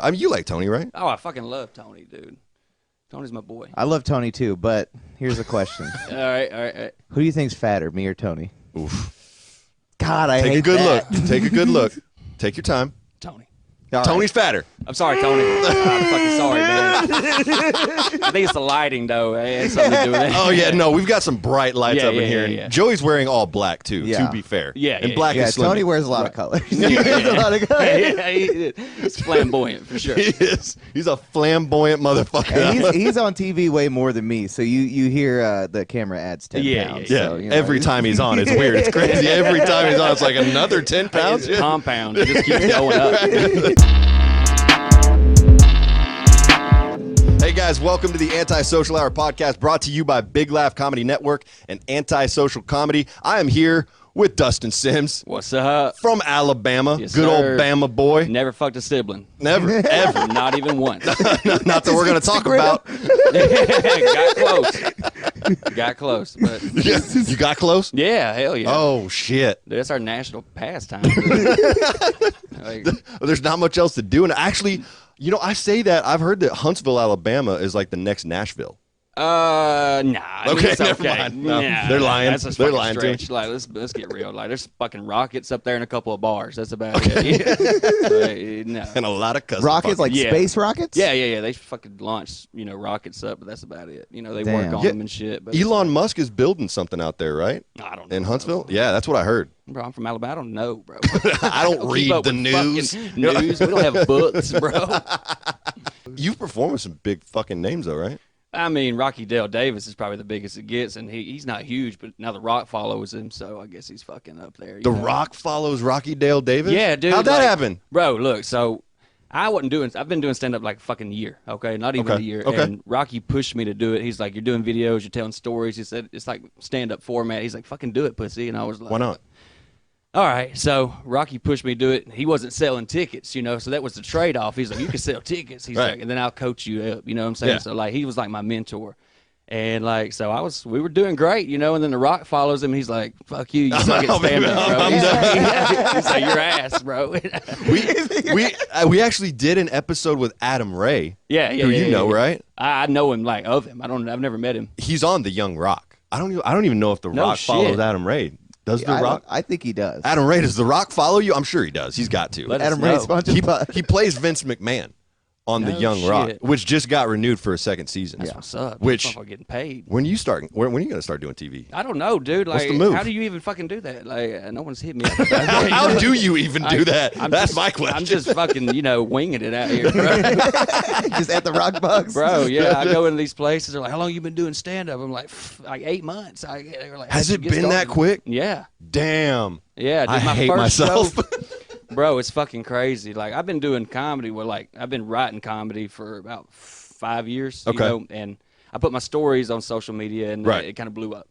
I mean, you like Tony, right? Oh, I fucking love Tony, dude. Tony's my boy. I love Tony too, but here's a question. All right. Who do you think's fatter, me or Tony? Oof. God, I Take hate a good that. look. Take a good look. Take your time. Tony. All right. Tony's fatter. I'm sorry, Tony. I'm fucking sorry, man. I think it's the lighting, though. It has something to do with it. Oh, yeah, no, we've got some bright lights up in here. Yeah. Joey's wearing all black, too, Yeah. to be fair. Yeah, And black Yeah, is slim. Tony wears a lot of colors. He wears a lot of colors. Yeah, he's flamboyant, for sure. He is. He's a flamboyant motherfucker. And he's on TV way more than me, so you hear the camera adds 10 pounds. Yeah, So, you know, every time he's on, it's weird. It's crazy. Every time he's on, it's like another 10 pounds. It's compound. It just keeps going up. Hey guys, welcome to the Antisocial Hour podcast brought to you by Big Laugh Comedy Network and Antisocial Comedy. I am here with Dustin Sims What's up? from Alabama. Yes, Good sir. old Bama boy. Never fucked a sibling. Never, ever. Not even once. Not that we're going to talk about. Got close. But You got close? yeah, hell yeah. Oh, shit. Dude, that's our national pastime. Like, There's not much else to do. And actually, you know, I say that. I've heard that Huntsville, Alabama is like the next Nashville. nah. Okay, it's never okay. mind. No, Nah, they're lying. That's a They're fucking lying to stretch. Like, let's get real. Like, there's fucking rockets up there and a couple of bars. That's about it. Like, no. And a lot of cussing. rockets, like Yeah. space rockets? Yeah. They fucking launch, rockets up, but that's about it. They Damn. work on Yeah. them and shit. But Elon Musk is building something out there, right? I don't know. In Huntsville? Yeah, that's what I heard. Bro, I'm from Alabama. I don't know, bro. I don't Keep read up the with news. fucking news. We don't have books, bro. You've performed with some big fucking names, though, right? I mean, Rocky Dale Davis is probably the biggest it gets, and he's not huge, but now The Rock follows him, so I guess he's fucking up there. The Rock follows Rocky Dale Davis? Yeah, dude. How'd that happen? Bro, look, so I've been doing stand-up like a fucking year, okay? Not even a year. Okay. And Rocky pushed me to do it. He's like, you're doing videos, you're telling stories. He said, it's like stand-up format. He's like, fucking do it, pussy. And I was like, Why not? all right, so Rocky pushed me to do it. He wasn't selling tickets, so that was the trade-off. He's like, you can sell tickets. He's Right. like, and then I'll coach you up, you know what I'm saying? Yeah. So, like, he was like my mentor. And, like, so we were doing great, and then The Rock follows him. He's like, fuck you suck at stand-up, bro. He's like, your ass, bro. We actually did an episode with Adam Ray. Yeah, who you know, right? I know him, like, of him. I've never met him. He's on The Young Rock. I don't even know if The Rock shit. follows Adam Ray. Does The Rock? I think he does. Adam Ray, does The Rock follow you? I'm sure he does. He's got to. Let us Adam know. Ray sponsored He, by- he plays Vince McMahon on The No Young Rock, shit. which just got renewed for a second season. That's what's up. Which- I'm getting paid. When are you going to start doing TV? I don't know, dude. Like, What's the move? how do you even fucking do that? Like, no one's hit me up. How do you even do that? I'm That's just- my question. I'm just fucking, winging it out here, bro. Just at the Rock Bucks. Bro, yeah, I go into these places. They're like, "How long you been doing stand up?" I'm like, "Like 8 months." They're like, Has "How'd it you get been that started?" quick? Yeah, Damn. yeah. Dude, I my hate first myself. show, bro, it's fucking crazy. Like, I've been doing comedy. I've been writing comedy for about 5 years. Okay. And I put my stories on social media, and Right. it kind of blew up.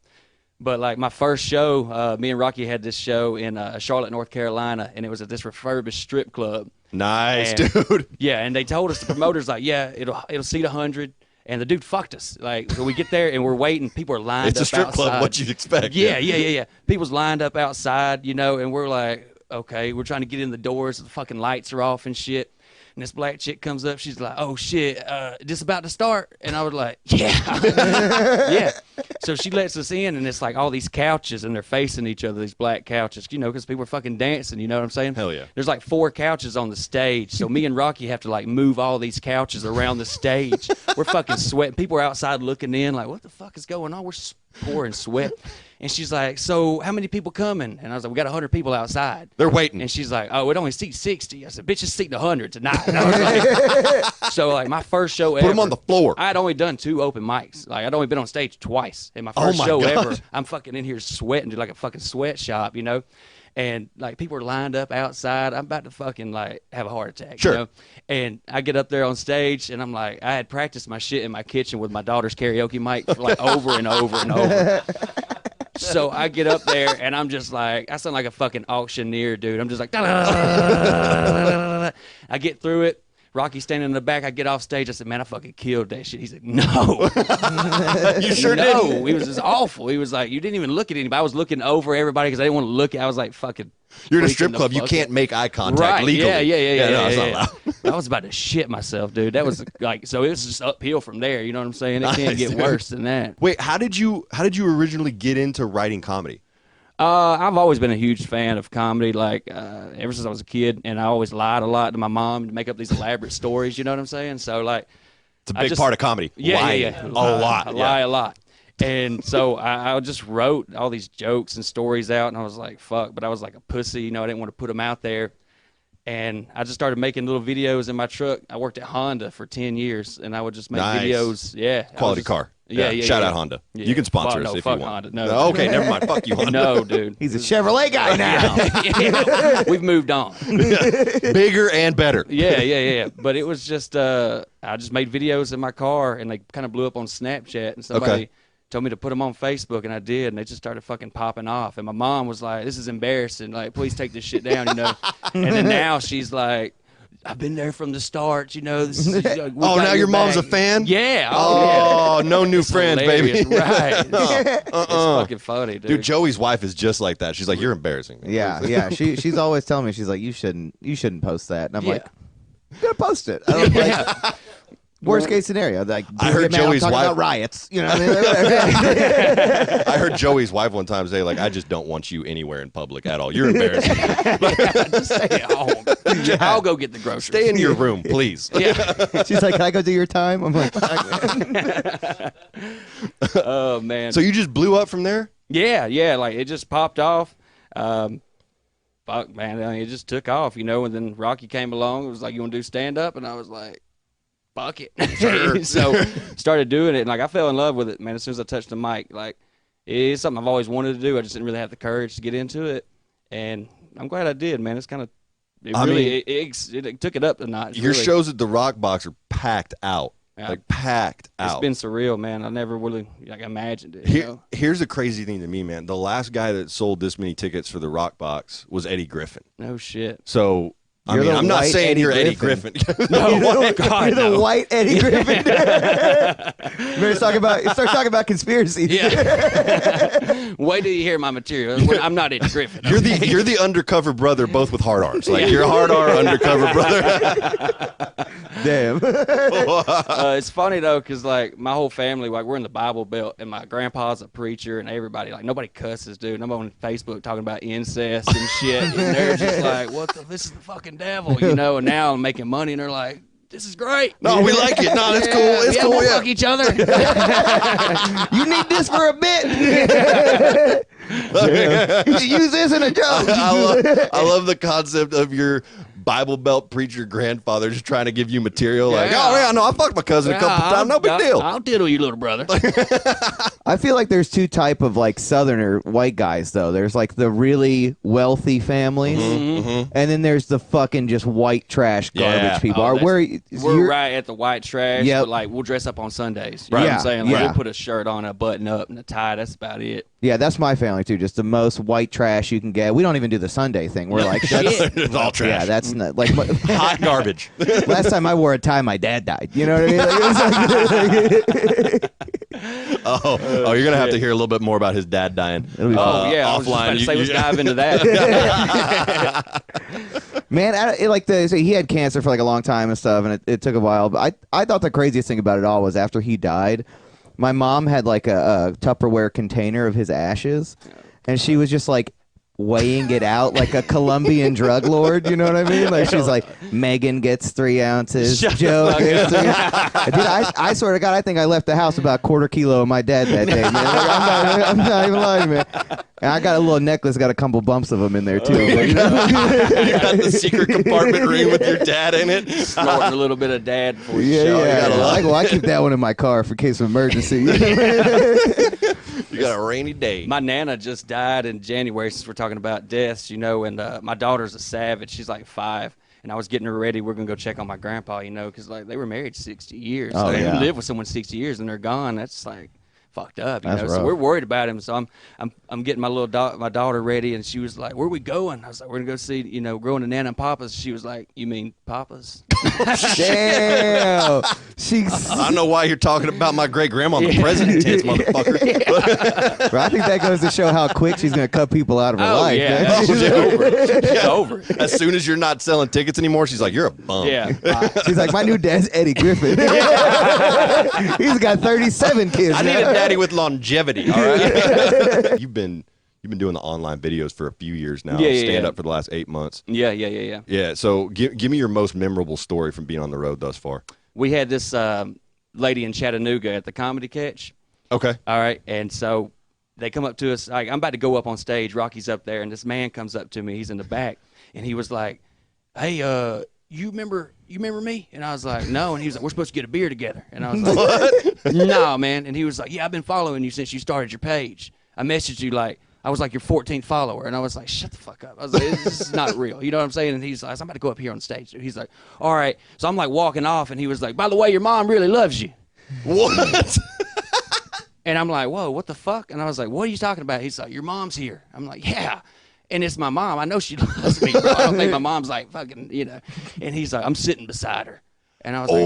But like my first show, me and Rocky had this show in Charlotte, North Carolina, and it was at this refurbished strip club. Nice, And- dude. Yeah, and they told us, the promoters, like, yeah, it'll seat 100, and the dude fucked us. Like, so we get there and we're waiting. People are lined It's up a strip outside. club, what you'd expect. Yeah. People's lined up outside, and we're like, okay, we're trying to get in the doors. The fucking lights are off and shit. And this black chick comes up. She's like, oh, shit, just about to start. And I was like, yeah. Yeah. So she lets us in, and it's like all these couches, and they're facing each other, these black couches, because people are fucking dancing, you know what I'm saying? Hell yeah. There's like 4 couches on the stage. So me and Rocky have to, like, move all these couches around the stage. We're fucking sweating. People are outside looking in, like, what the fuck is going on? We're pouring sweat. And she's like, so how many people coming? And I was like, we got 100 people outside. They're waiting. And she's like, oh, it only seats 60. I said, bitch, it's seating 100 tonight. And I was like, so, like, my first show ever. Put them on the floor. I had only done 2 open mics. Like, I'd only been on stage twice. And my Oh first my show God. ever, I'm fucking in here sweating, like a fucking sweatshop, And, like, people are lined up outside. I'm about to fucking, like, have a heart attack, Sure. And I get up there on stage, and I'm like, I had practiced my shit in my kitchen with my daughter's karaoke mic for, like, over and over and over. So I get up there, and I'm just like, I sound like a fucking auctioneer, dude. I'm just like, I get through it. Rocky standing in the back. I get off stage. I said, man, I fucking killed that shit. He's like, no. You sure did. No, he was just awful. He was like, you didn't even look at anybody. I was looking over everybody because I didn't want to look at. I was like, fucking. You're in a strip club. You can't make eye contact right. legally. Yeah. No, it's not allowed. I was about to shit myself, dude. That was like, so it was just uphill from there. You know what I'm saying? It can't get worse than that. Wait, how did you originally get into writing comedy? I've always been a huge fan of comedy, like ever since I was a kid, and I always lied a lot to my mom to make up these elaborate stories. You know what I'm saying? So like, It's a big part of comedy. Lying. Yeah. A lot. I lie a lot. And so I just wrote all these jokes and stories out, and I was like, fuck. But I was like a pussy, you know, I didn't want to put them out there. And I just started making little videos in my truck. I worked at Honda for 10 years, and I would just make videos. Yeah. Quality car. Yeah. Shout out Honda. Yeah. You can sponsor us no, if fuck you want. Honda. No. Okay, never mind. Fuck you, Honda. No, dude. He's a Chevrolet guy now. Yeah, we've moved on. Bigger and better. Yeah. But it was just, I just made videos in my car, and they kind of blew up on Snapchat, and somebody told me to put them on Facebook, and I did, and they just started fucking popping off. And my mom was like, this is embarrassing. Like, please take this shit down, you know. And then now she's like, I've been there from the start, you know. This is, Now your mom's a fan? Yeah. Oh, no new friends, hilarious. baby. Right. It's fucking funny, dude. Dude, Joey's wife is just like that. She's like, you're embarrassing me. Yeah. She's always telling me, she's like, you shouldn't post that, and I'm Yeah. like, I'm gonna post it. I don't like. Worst case scenario, like I heard Joey's talking wife about riots. You know what I mean? I heard Joey's wife one time say, like, I just don't want you anywhere in public at all. You're embarrassing. Just stay at home. I'll go get the groceries. Stay in your room, please. Yeah. She's like, can I go do your time? I'm like, Oh, man. So you just blew up from there? Yeah, like it just popped off. Fuck, man, I mean, it just took off, you know. And then Rocky came along. It was like, you want to do stand up? And I was like, fuck it. Sure. So started doing it, and like I fell in love with it, man. As soon as I touched the mic, like it's something I've always wanted to do. I just didn't really have the courage to get into it, and I'm glad I did, man. It's kind of it took it up a notch. Your really. shows at the Rock Box are packed out. Yeah. Like packed out. It's been surreal, man. I never really imagined it. You know? Here's the crazy thing to me, man. The last guy that sold this many tickets for the Rock Box was Eddie Griffin. No shit. So You're the I'm not white saying Eddie you're Eddie Griffin. Griffin. No, you're God, the no. white Eddie Griffin. Start talking about conspiracy. Yeah. Wait till you hear my material. I'm not Eddie Griffin. You're the undercover brother, both with hard R's. Like you're a hard R undercover brother. Damn. It's funny though, cause like my whole family, like we're in the Bible Belt, and my grandpa's a preacher, and everybody, like nobody cusses, dude. I'm on Facebook talking about incest and shit, and they're just like, "What the? This is the fucking devil," you know. And now I'm making money, and they're like, "This is great." No, we like it. No, that's cool. It's cool. We'll Yeah. fuck each other. You need this for a bit. You should use this in a joke. I love the concept of your Bible Belt preacher grandfather just trying to give you material. Like, Yeah. oh yeah, no, I fucked my cousin a couple times. No big deal. I'll diddle you, little brother. I feel like there's two type of like Southerner white guys though. There's like the really wealthy families, and then there's the fucking just white trash garbage Yeah. people. Oh, We're We're right at the white trash, Yep. but like we'll dress up on Sundays. You Right. know what Yeah, I'm saying? Like, yeah. we'll put a shirt on, a button up, and a tie. That's about it. Yeah, that's my family too. Just the most white trash you can get. We don't even do the Sunday thing. We're like, that's, It's all trash. yeah, that's not like. Hot garbage. Last time I wore a tie, my dad died. You know what I mean? Like, it was like, Oh, you're gonna have to hear a little bit more about his dad dying. It'll be fun. Yeah, I was just offline. about to say, let's dive into that. Man, so he had cancer for like a long time and stuff, and it took a while. But I thought the craziest thing about it all was after he died, my mom had like a Tupperware container of his ashes, and she was just like weighing it out like a Colombian drug lord. You know what I mean? Like she's like, Megan gets 3 ounces, Shut Joe the gets 3. Dude, I swear to God, I think I left the house about 1/4 kilo of my dad that day, man. Like, I'm not even lying, man. And I got a little necklace, got a couple bumps of them in there too. But, you know? You got the secret compartment ring with your dad in it. Snorting a little bit of dad before you Yeah, show. yeah. I keep that one in my car for case of emergency. You got a rainy day. My Nana just died in January, since we're talking about deaths, you know, and my daughter's a savage. She's like 5. And I was getting her ready. We're going to go check on my grandpa, you know, because like they were married 60 years. Oh, so yeah. you live with someone 60 years and they're gone. That's like fucked up, you That's know. rough. So we're worried about him. So I'm getting my my daughter ready, and she was like, "Where are we going?" I was like, "We're gonna go see, you know, growing to Nana and Papa's." She was like, "You mean Papa's?" Damn. She's. I don't know why you're talking about my great grandma in the present tense, motherfucker. Bro, I think that goes to show how quick she's gonna cut people out of her life. Yeah, man. she's over. She's over. As soon as you're not selling tickets anymore, she's like, "You're a bum." Yeah. She's like, my new dad's Eddie Griffin. He's got 37 kids. I need now. a daddy with longevity. All right. You've been doing the online videos for a few years now. Stand up for the last 8 months. Yeah. Yeah. So give me your most memorable story from being on the road thus far. We had this lady in Chattanooga at the Comedy Catch. Okay. All right, and so they come up to us. Like, I'm about to go up on stage. Rocky's up there, and this man comes up to me. He's in the back, and he was like, "Hey, you remember me?" And I was like, "No." And he was like, "We're supposed to get a beer together." And I was like, "What?" "No, man." And he was like, "Yeah, I've been following you since you started your page. I messaged you like I was like your 14th follower." And I was like, "Shut the fuck up." I was like, "This is not real." You know what I'm saying? And he's like, "I'm about to go up here on stage." He's like, "All right." So I'm like walking off, and he was like, "By the way, your mom really loves you." What? And I'm like, "Whoa, what the fuck?" And I was like, "What are you talking about?" He's like, "Your mom's here." I'm like, "Yeah." And it's my mom. I know she loves me, bro. I don't think my mom's like fucking, you know. And he's like, "I'm sitting beside her." And I was like,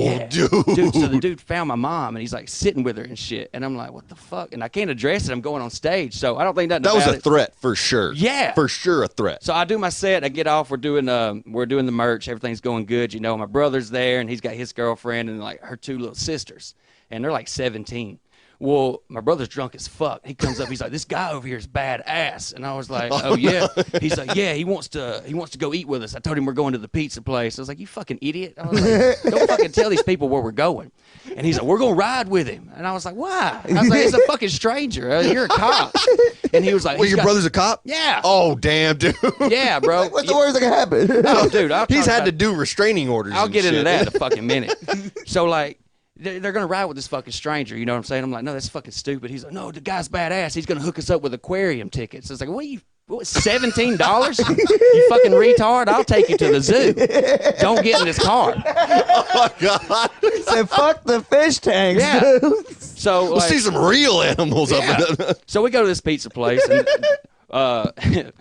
yeah. Dude. So the dude found my mom, and he's like sitting with her and shit. And I'm like, what the fuck? And I can't address it. I'm going on stage. So I don't think nothing That was about a threat for sure. Yeah. For sure a threat. So I do my set. I get off. We're doing the merch. Everything's going good. You know, my brother's there, and he's got his girlfriend and like her two little sisters. And they're like 17. Well, my brother's drunk as fuck. He comes up. He's like, "This guy over here is badass." And I was like, "Oh yeah." He's like, "Yeah, he wants to go eat with us." I told him we're going to the pizza place. I was like, "You fucking idiot." I was like, "Don't fucking tell these people where we're going." And he's like, "We're going to ride with him." And I was like, "Why?" I was like, "He's a fucking stranger. You're a cop." And he was like, Well, your brother's a cop? Yeah. Oh, damn, dude. Yeah, bro. What's the worst that can happen? Oh, dude. He's had to do restraining orders. I'll and get into shit. that in a fucking minute. So, like, they're going to ride with this fucking stranger. You know what I'm saying? I'm like, "No, that's fucking stupid." He's like, "No, the guy's badass. He's going to hook us up with aquarium tickets." I was like, what, $17? You fucking retard? I'll take you to the zoo. Don't get in this car. Oh, God. Said, fuck the fish tanks. Yeah. Dude. So, We'll like, see some real animals up there. so we go to this pizza place, and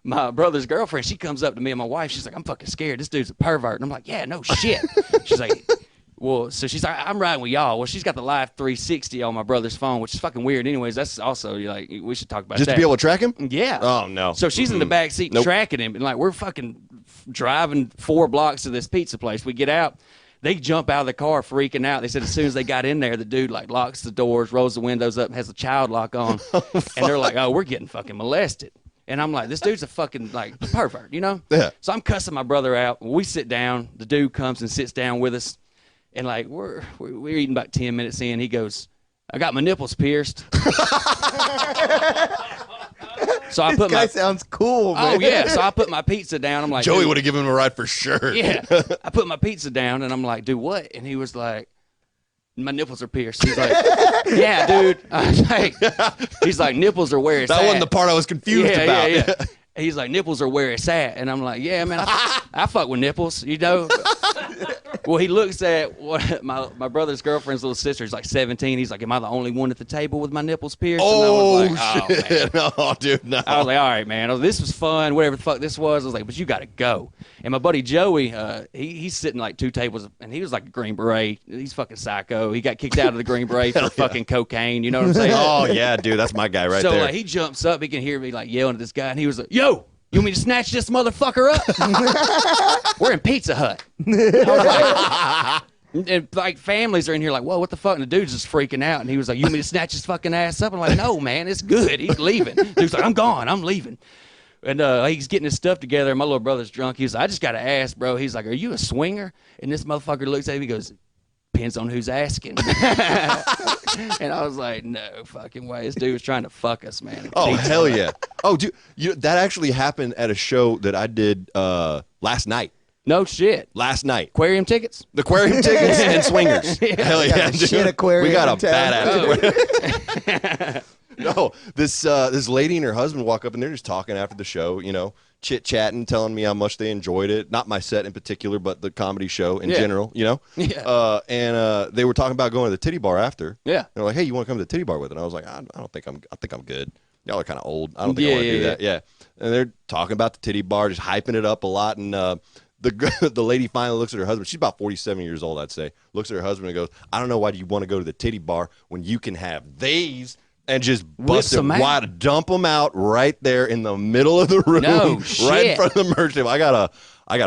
my brother's girlfriend, she comes up to me and my wife. She's like, "I'm fucking scared. This dude's a pervert." And I'm like, "Yeah, no shit." She's like, well, so she's like, "I'm riding with y'all." Well, she's got the Live 360 on my brother's phone, which is fucking weird. Anyways, that's also like, we should talk about Just that. to be able to track him? Yeah. Oh, no. So she's in the back seat tracking him, and like we're fucking driving 4 blocks to this pizza place. We get out. They jump out of the car freaking out. They said as soon as they got in there, the dude like locks the doors, rolls the windows up, and has the child lock on. And they're like, "Oh, we're getting fucking molested." And I'm like, "This dude's a fucking like pervert, you know?" Yeah. So I'm cussing my brother out. We sit down. The dude comes and sits down with us. And like we're eating about 10 minutes in. He goes, "I got my nipples pierced." So I put Guy sounds cool, man. Oh yeah. So I put my pizza down. I'm like, Joey "Dude." would have given him a ride for sure. Yeah. I put my pizza down and I'm like, "Do what?" And he was like, "My nipples are pierced." He's like, "Yeah, dude." I was like, he's like, "Nipples are where it's at." That wasn't the part I was confused about. Yeah. He's like, "Nipples are where it's at." And I'm like, "Yeah, man, I fuck with nipples, you know?" Well, he looks at my brother's girlfriend's little sister. He's like 17. He's like, "Am I the only one at the table with my nipples pierced?" Oh, and I was like, shit. man. No, dude, no. I was like, "All right, man. This was fun. Whatever the fuck this was." I was like, "But you got to go." And my buddy Joey, he's sitting like 2 tables, and he was like a Green Beret. He's fucking psycho. He got kicked out of the Green Beret for fucking cocaine. You know what I'm saying? Oh, yeah, dude. That's my guy right so there. like he jumps up. He can hear me like yelling at this guy, and he was like, "Yo, you want me to snatch this motherfucker up?" We're in Pizza Hut. I was like, and like families are in here like, "Whoa, what the fuck?" And the dude's just freaking out. And he was like, "You want me to snatch his fucking ass up?" I'm like, "No, man, it's good. He's leaving." Dude's like, "I'm gone. I'm leaving." And he's getting his stuff together. My little brother's drunk. He's like, "I just got to ask, bro." He's like, "Are you a swinger?" And this motherfucker looks at him. He goes, "Depends on who's asking." And I was like, "No fucking way. This dude was trying to fuck us, man." Oh, hell yeah. Oh, dude, that actually happened at a show that I did last night. No shit. Last night. Aquarium tickets? The aquarium tickets and swingers. Hell yeah, Got a shit dude. aquarium We got a in town. badass aquarium. No, this lady and her husband walk up and they're just talking after the show, you know, chit-chatting, telling me how much they enjoyed it. Not my set in particular, but the comedy show in general, you know? Yeah. And they were talking about going to the titty bar after. Yeah. They're like, "Hey, you want to come to the titty bar with it?" And I was like, I think I'm good. Y'all are kind of old. I don't think I want to do that. Yeah. And they're talking about the titty bar, just hyping it up a lot. And the lady finally looks at her husband. She's about 47 years old, I'd say. Looks at her husband and goes, I don't know why you want to go to the titty bar when you can have these. And just bust it wide, dump them out right there in the middle of the room, right in front of the merch table. I got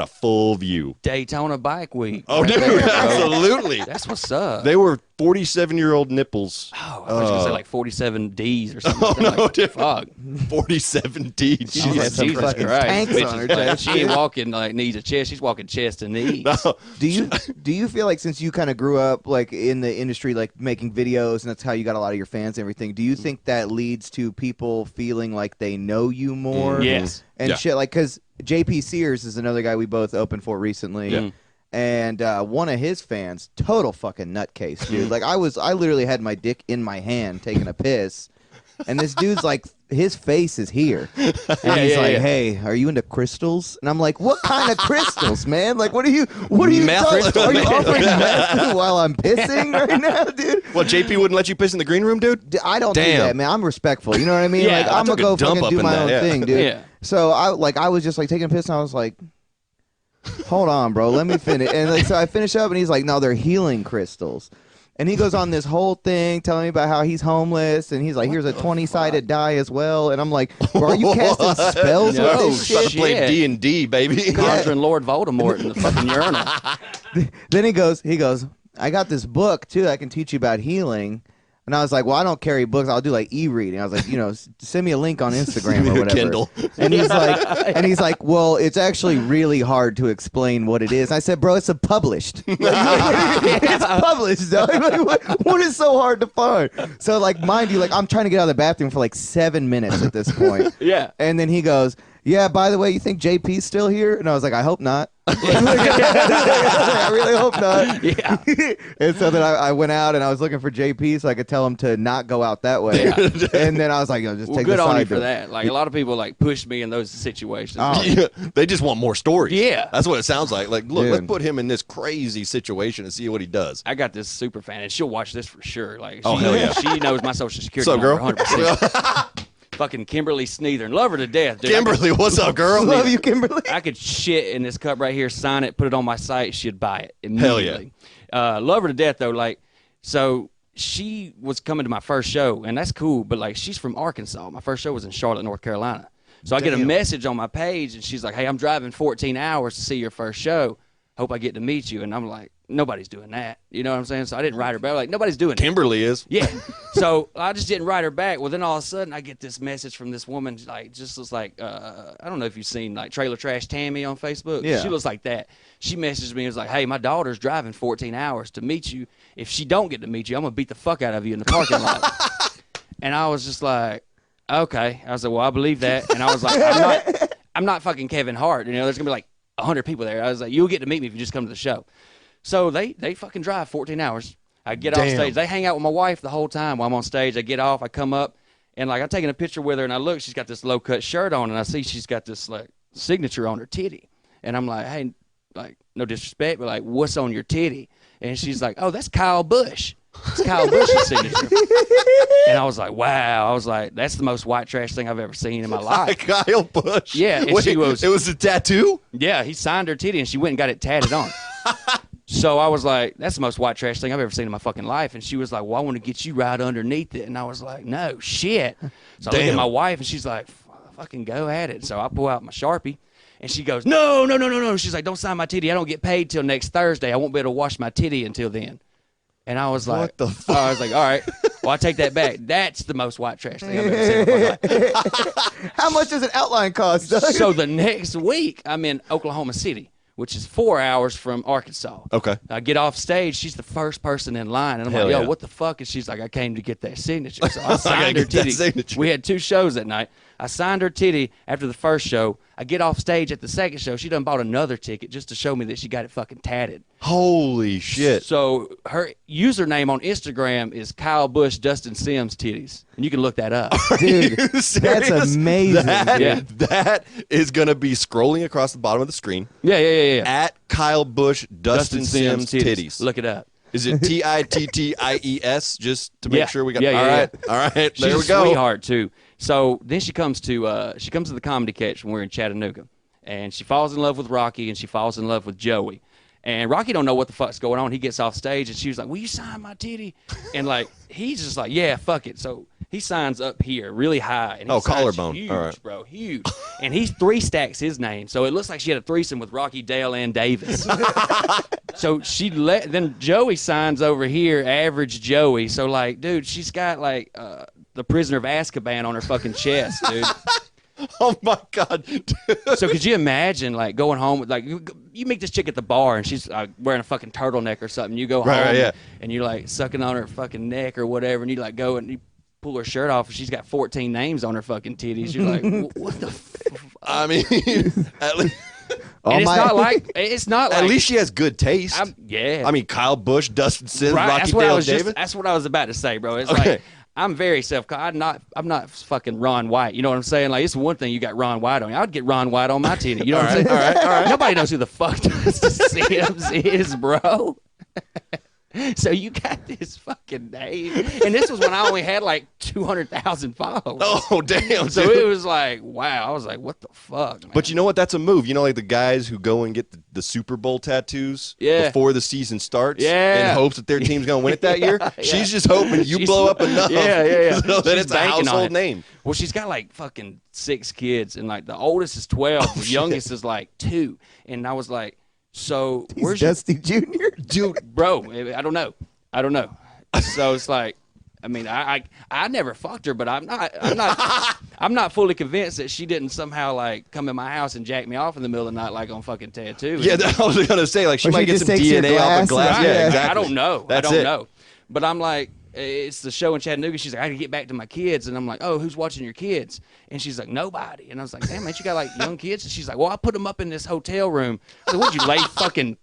a full view. Daytona Bike Week. Oh, dude, absolutely. That's what's up. They were 47-year-old nipples. Oh, I was gonna say like 47 Ds or something. Oh, no, like, dude. Fuck. 47 Ds. She had some Jesus fucking Christ. tanks Bitch on her is like- chest. she ain't walking like knees to chest. She's walking chest to knees. No. Do you feel like since you kind of grew up like in the industry, like making videos, and that's how you got a lot of your fans and everything, do you think that leads to people feeling like they know you more? Yes. And Yeah. shit, like, because JP Sears is another guy we both opened for recently. Yeah. And one of his fans, total fucking nutcase, dude. Like, I literally had my dick in my hand taking a piss, and this dude's like, his face is here, and he's like, "Hey, are you into crystals?" And I'm like, "What kind of crystals, man? Like, what are you Meth talking- crystals, Are you man. offering meth while I'm pissing right now, dude?" What, JP wouldn't let you piss in the green room, dude? I don't do Damn. that, man. I'm respectful. You know what I mean? Yeah, like, I I'm gonna took a go dump fucking up do in my that, own yeah. thing, dude. Yeah. So I was just like taking a piss, and I was like, "Hold on, bro. Let me finish." And like, so I finish up, and he's like, "No, they're healing crystals." And he goes on this whole thing telling me about how he's homeless, and he's like, "Here's a 20-sided die as well." And I'm like, "Bro, are you casting spells No, with this About shit?" to play Shit. D&D, baby. Conjuring Lord Voldemort in the fucking urinal. Then he goes, "I got this book too that I can teach you about healing." And I was like, "Well, I don't carry books. I'll do like e-reading." I was like, send me a link on Instagram or whatever. Kindle. And he's like, "Well, it's actually really hard to explain what it is." And I said, "Bro, it's published. It's published, dog. Like, what is so hard to find?" So, like, mind you, like, I'm trying to get out of the bathroom for like 7 minutes at this point. Yeah. And then he goes, "Yeah, by the way, you think JP's still here?" And I was like, "I hope not." I really hope not. Yeah. And so then I went out and I was looking for JP so I could tell him to not go out that way. Yeah. And then I was like, just Well, take good the on side you for door. that. Like a lot of people like push me in those situations. Oh. Yeah, they just want more stories. Yeah. That's what it sounds like. Like, look, Dude. let's put him in this crazy situation and see what he does. I got this super fan, and she'll watch this for sure. Like, Oh, hell yeah. She knows my social security What's up, number girl? 100%. Fucking Kimberly Sneathern. Love her to death, dude. Kimberly, what's up, girl? Love you, Kimberly. I could shit in this cup right here, sign it, put it on my site. She'd buy it Hell yeah. immediately. Love her to death, though. Like, so she was coming to my first show, and that's cool, but like, she's from Arkansas. My first show was in Charlotte, North Carolina. So I get a message on my page, and she's like, "Hey, I'm driving 14 hours to see your first show. Hope I get to meet you." And I'm like, nobody's doing that. You know what I'm saying? So I didn't write her back. Like, nobody's doing that. Kimberly is. Yeah. So I just didn't write her back. Well, then all of a sudden I get this message from this woman, like, just looks like, I don't know if you've seen like Trailer Trash Tammy on Facebook. Yeah. She looks like that. She messaged me and was like, "Hey, my daughter's driving 14 hours to meet you. If she don't get to meet you, I'm going to beat the fuck out of you in the parking lot." And I was just like, okay. I was like, well, I believe that. And I was like, I'm not fucking Kevin Hart. You know, there's going to be like 100 people there. I was like, you'll get to meet me if you just come to the show. So they fucking drive 14 hours. I get off Damn. stage. They hang out with my wife the whole time while I'm on stage. I get off. I come up, and like I'm taking a picture with her, and I look. She's got this low cut shirt on, and I see she's got this like signature on her titty, and I'm like, hey, like no disrespect, but like, what's on your titty? And she's like, oh, that's Kyle Busch. It's Kyle Busch's signature. And I was like, wow. I was like, that's the most white trash thing I've ever seen in my life. Kyle Busch. Yeah, and Wait, she was- it was a tattoo? Yeah, he signed her titty, and she went and got it tatted on. So I was like, that's the most white trash thing I've ever seen in my fucking life. And she was like, well, I want to get you right underneath it. And I was like, no, shit. So I look at Damn. my wife, and she's like, fucking go at it. So I pull out my Sharpie, and she goes, no. She's like, don't sign my titty. I don't get paid till next Thursday. I won't be able to wash my titty until then. And I was like, What the fuck? I was like, all right, well, I take that back. That's the most white trash thing I've ever seen in my life. How much does an outline cost, Doug? So the next week, I'm in Oklahoma City, which is 4 hours from Arkansas. Okay. I get off stage. She's the first person in line. And I'm Hell like, yo, yeah. what the fuck? And she's like, I came to get that signature. So I signed her get that titty. signature. We had 2 shows that night. I signed her titty after the first show. I get off stage at the second show. She done bought another ticket just to show me that she got it fucking tatted. Holy shit. So her username on Instagram is Kyle Busch Dustin Sims titties. And you can look that up. Dude, Are you serious? that's amazing. That, Yeah. that is going to be scrolling across the bottom of the screen Yeah. at Kyle Busch Dustin Sims titties. Look it up. Is it TITTIES? Just to make Yeah. sure we got. Yeah, yeah, all right, yeah. all right. She's There we a go. sweetheart too. So then she comes to the comedy catch when we're in Chattanooga, and she falls in love with Rocky, and she falls in love with Joey. And Rocky don't know what the fuck's going on. He gets off stage, and she was like, will you sign my titty? And, like, he's just like, yeah, fuck it. So he signs up here really high. And he signs collarbone. Huge, all right. bro, huge. And he's 3 stacks his name. So it looks like she had a threesome with Rocky, Dale, and Davis. So then Joey signs over here, average Joey. So, like, dude, she's got, like, the Prisoner of Azkaban on her fucking chest, dude. Oh my God. So could you imagine, like, going home with, like, you meet this chick at the bar and she's wearing a fucking turtleneck or something. You go home and you're like sucking on her fucking neck or whatever, and you like go and you pull her shirt off and she's got 14 names on her fucking titties. You're like, what the? I mean, at least. And it's not like At least she has good taste. Yeah. I mean, Kyle Busch, Dustin Sims, Right, Rocky, Dale, David. That's what I was about to say, bro. It's Okay. like I'm very I'm not fucking Ron White. You know what I'm saying? Like, it's one thing you got Ron White on you. I'd get Ron White on my titty. You know what I'm saying? All right. Nobody knows who the fuck Dustin Sims is, bro. So you got this fucking name, and this was when I only had like 200,000 followers. Oh damn! So dude. it was like, wow. I was like, what the fuck, man? But you know what? That's a move. You know, like the guys who go and get the Super Bowl tattoos before the season starts in hopes that their team's going to win it that year. She's just hoping you blow up enough so that She's it's a banking on household it. name. Well, she's got like fucking 6 kids, and like the oldest is 12, the youngest is like 2. And I was like, so where's Dusty Jr.? dude, bro? I don't know. So it's like, I mean, I never fucked her, but I'm not fully convinced that she didn't somehow like come in my house and jack me off in the middle of the night like on fucking Tattoo. Yeah, I was gonna say like she Or might she get just some takes your DNA off a glasses. glass. Right. Yeah, Yeah. exactly. I don't know. That's I don't it. know. But I'm like, it's the show in Chattanooga. She's like, I gotta get back to my kids. And I'm like, oh, who's watching your kids? And she's like, nobody. And I was like, damn, man, you got like young kids? And she's like, well, I put them up in this hotel room. I said, would you lay fucking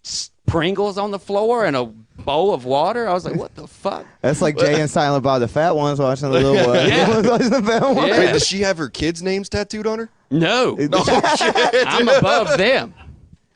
Pringles on the floor and a bowl of water? I was like, what the fuck? That's like Jay and Silent Bob, the fat ones watching the little one. Yeah. Watching the fat one. Yeah. Wait, does she have her kids' names tattooed on her? No. I'm above them.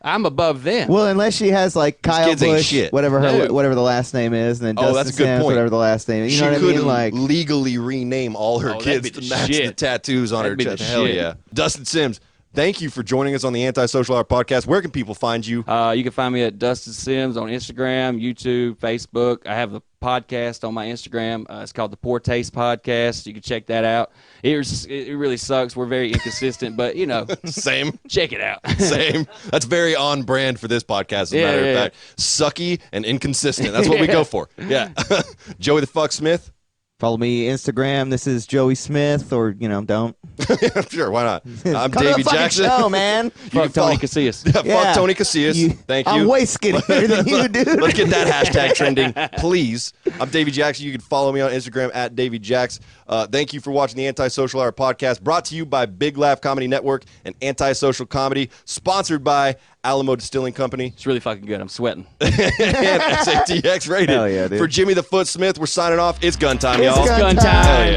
I'm above them. Well, unless she has like Kyle kids ain't Busch, shit. whatever No. whatever the last name is, and then Dustin that's a good Sims, point. whatever the last name is. You She know what I could mean? Like, legally rename all her Oh, that'd kids be to the match the shit. tattoos on That'd be her the chest. Hell shit. yeah. Dustin Sims, thank you for joining us on the Anti-Social Hour podcast. Where can people find you? You can find me at Dustin Sims on Instagram, YouTube, Facebook. I have a podcast on my Instagram. It's called the Poor Taste Podcast. You can check that out. It really sucks. We're very inconsistent, but you know, Same. check it out. Same. That's very on brand for this podcast, as a Yeah, matter of yeah, fact. Sucky and inconsistent. That's what we go for. Yeah. Joey the Fuck Smith. follow me Instagram. This is Joey Smith, or don't. Sure, why not? I'm Come to Davey the fucking Jackson. show, man. You Fuck can Tony follow- Casillas. Yeah, Yeah. fuck Tony Casillas. Thank you. I'm way skinnier than you, dude. Let's get that hashtag trending, please. I'm Davey Jackson. You can follow me on Instagram at Davey Jax. Thank you for watching the Antisocial Hour podcast, brought to you by Big Laugh Comedy Network and Antisocial Comedy, sponsored by Alamo Distilling Company It's really fucking good. I'm sweating. and SATX Rated. Hell yeah, dude. For Jimmy the Foot Smith, we're signing off. It's gun time, It's y'all. gun Gun time. time.